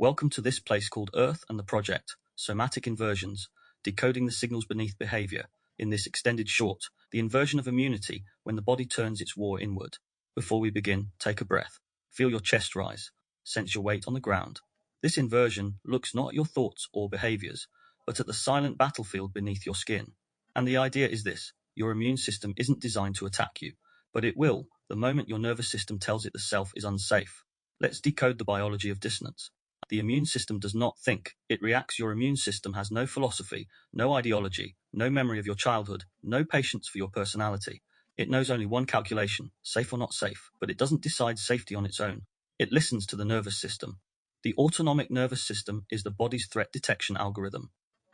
Welcome to this place called Earth and the project, Somatic Inversions, decoding the signals beneath behaviour. In this extended short, the inversion of immunity when the body turns its war inward. Before we begin, take a breath. Feel your chest rise. Sense your weight on the ground. This inversion looks not at your thoughts or behaviours, but at the silent battlefield beneath your skin. And the idea is this: your immune system isn't designed to attack you, but it will the moment your nervous system tells it the self is unsafe. Let's decode the biology of dissonance. The immune system does not think, it reacts. Your immune system has no philosophy, no ideology, no memory of your childhood, no patience for your personality. It knows only one calculation, safe or not safe, but it doesn't decide safety on its own. It listens to the nervous system. The autonomic nervous system is the body's threat detection algorithm.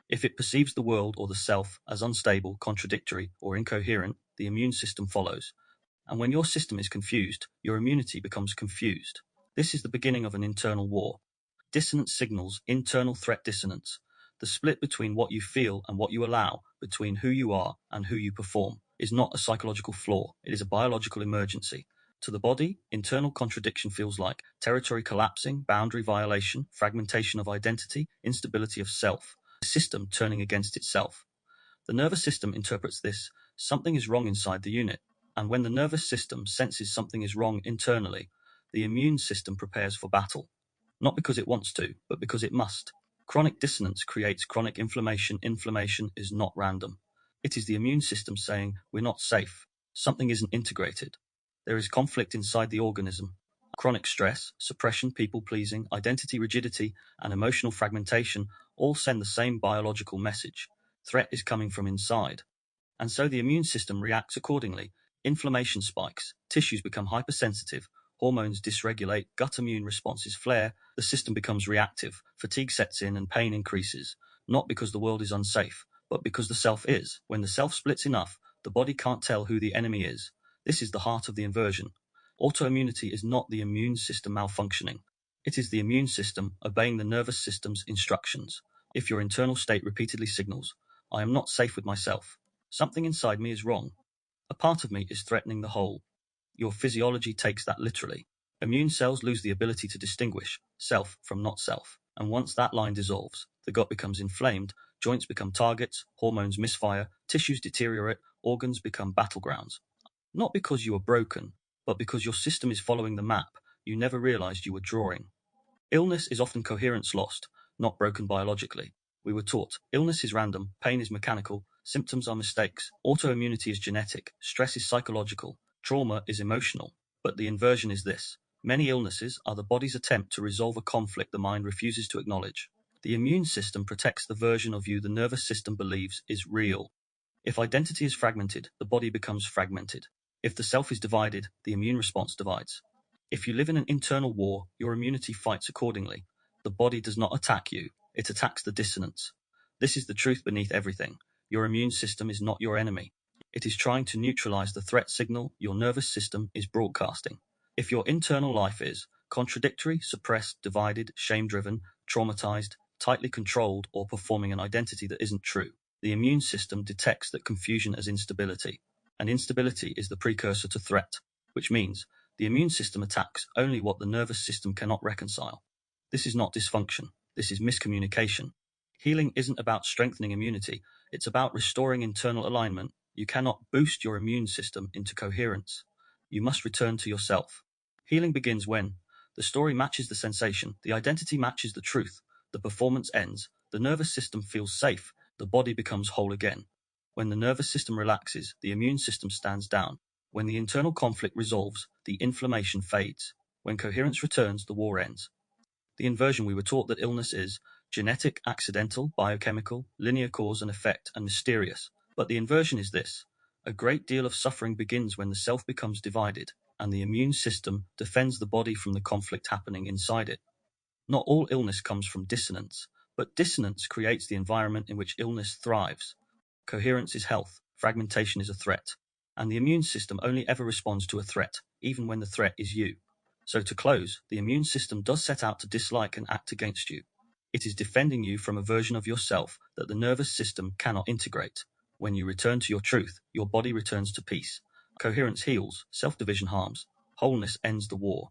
If it perceives the world or the self as unstable, contradictory, or incoherent, the immune system follows. And when your system is confused, your immunity becomes confused. This is the beginning of an internal war. Dissonance signals internal threat dissonance. The split between what you feel and what you allow, between who you are and who you perform, is not a psychological flaw, it is a biological emergency. To the body, internal contradiction feels like territory collapsing, boundary violation, fragmentation of identity, instability of self, the system turning against itself. The nervous system interprets this: something is wrong inside the unit. And when the nervous system senses something is wrong internally, the immune system prepares for battle. Not because it wants to, but because it must. Chronic dissonance creates chronic inflammation. Inflammation is not random. It is the immune system saying, we're not safe. Something isn't integrated. There is conflict inside the organism. Chronic stress, suppression, people-pleasing, identity rigidity, and emotional fragmentation all send the same biological message. Threat is coming from inside. And so the immune system reacts accordingly. Inflammation spikes, tissues become hypersensitive, hormones dysregulate, gut immune responses flare, the system becomes reactive, fatigue sets in and pain increases, not because the world is unsafe, but because the self is. When the self splits enough, the body can't tell who the enemy is. This is the heart of the inversion. Autoimmunity is not the immune system malfunctioning. It is the immune system obeying the nervous system's instructions. If your internal state repeatedly signals, I am not safe with myself, something inside me is wrong, a part of me is threatening the whole, your physiology takes that literally. Immune cells lose the ability to distinguish self from not self, and once that line dissolves, the gut becomes inflamed, joints become targets, hormones misfire, tissues deteriorate, organs become battlegrounds. Not because you are broken, but because your system is following the map you never realized you were drawing. Illness is often coherence lost, not broken biologically. We were taught illness is random, pain is mechanical, symptoms are mistakes, autoimmunity is genetic, stress is psychological, trauma is emotional. But the inversion is this: many illnesses are the body's attempt to resolve a conflict the mind refuses to acknowledge. The immune system protects the version of you the nervous system believes is real. If identity is fragmented, the body becomes fragmented. If the self is divided, the immune response divides. If you live in an internal war, your immunity fights accordingly. The body does not attack you, it attacks the dissonance. This is the truth beneath everything. Your immune system is not your enemy. It is trying to neutralize the threat signal your nervous system is broadcasting. If your internal life is contradictory, suppressed, divided, shame-driven, traumatized, tightly controlled, or performing an identity that isn't true, the immune system detects that confusion as instability. And instability is the precursor to threat, which means the immune system attacks only what the nervous system cannot reconcile. This is not dysfunction, this is miscommunication. Healing isn't about strengthening immunity, it's about restoring internal alignment. You cannot boost your immune system into coherence. You must return to yourself. Healing begins when the story matches the sensation, the identity matches the truth, the performance ends, the nervous system feels safe, the body becomes whole again. When the nervous system relaxes, the immune system stands down. When the internal conflict resolves, the inflammation fades. When coherence returns, the war ends. The inversion: we were taught that illness is genetic, accidental, biochemical, linear cause and effect, and mysterious. But the inversion is this: a great deal of suffering begins when the self becomes divided, and the immune system defends the body from the conflict happening inside it. Not all illness comes from dissonance, but dissonance creates the environment in which illness thrives. Coherence is health, fragmentation is a threat, and the immune system only ever responds to a threat, even when the threat is you. So to close, the immune system does set out to dislike and act against you. It is defending you from a version of yourself that the nervous system cannot integrate. When you return to your truth, your body returns to peace. Coherence heals, self-division harms, wholeness ends the war.